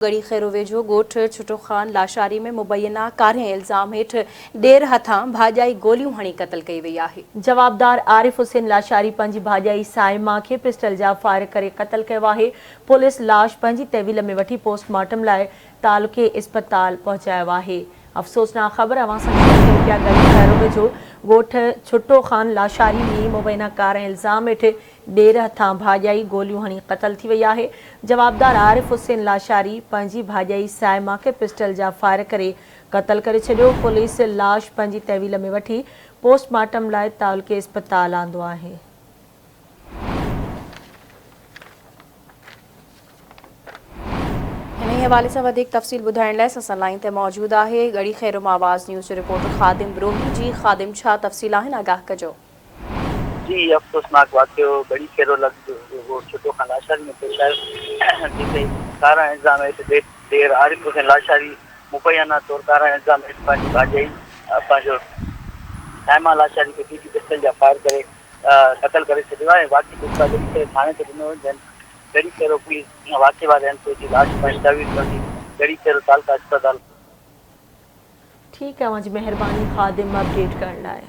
गड़ी खैरो वेझो गोठ छुटो खान लाशारी में मुबैना कारें इल्ज़ाम हेठ देर हथां भाॼाई गोलियूं हणी क़तल कई वई आहे। जवाबदार आरिफ हुसैन लाशारी पंहिंजी भाॼाई साइमा खे पिस्टल जा फायर करे क़तल कयो आहे। पुलिस लाश पंहिंजी तहवील में वठी पोस्टमार्टम लाइ तालुके इस्पताल पहुचायो आहे। अफ़सोसनाक ख़बर अवां सां गड़ी खैरो वेझो गोठ छुटो खान लाशारी में मुबैना कारें इल्ज़ाम हेठ देर हथां भाॼाई गोलियूं हणी क़तल थी वई आहे। जवाबदार आरिफ हुसैन लाशारी पंहिंजी भाॼाई साइमा खे पिस्टल जा फायर करे क़तल करे छॾियो। पुलिस लाश पंहिंजी तहवील में वठी पोस्टमार्टम लाइ तालुके इस्पताल आंदो आहे। हिन हवाले सां वधीक तफ़सील ॿुधाइण लाइ असां लाइन ते मौजूदु आहे गड़ी खैरो मां आवाज़ न्यूज़ जो रिपोर्टर ख़ादिम ब्रोही। जी ख़ादिम, छा तफ़सील आहिनि, आगाह कजो। जी, अफ़सोसनाक वाक़ियो गड़ी खैरो वो छुटो खान लाशारी में पेश आयो, जिते कारा इल्ज़ाम हेठि देर आरिफ हुसैन लाशारी मुबैना तौर कारा इल्ज़ाम हेठि पंहिंजी भाॼाई पंहिंजो साइमा लाशारी खे पीटी पिस्टल जा फायर करे क़तल करे छॾियो आहे। वाक़ई पुछा गड़ी खैरो थाने ते ॾिनो जन गड़ी खैरो पुलिस वाक़ई वारे हंधि जी लाश पंहिंजी तहवील करी गड़ी खैरो तालुका अस्पताल। ठीकु आहे, मुंहिंजी महिरबानी ख़ादिम अपडेट करण लाइ।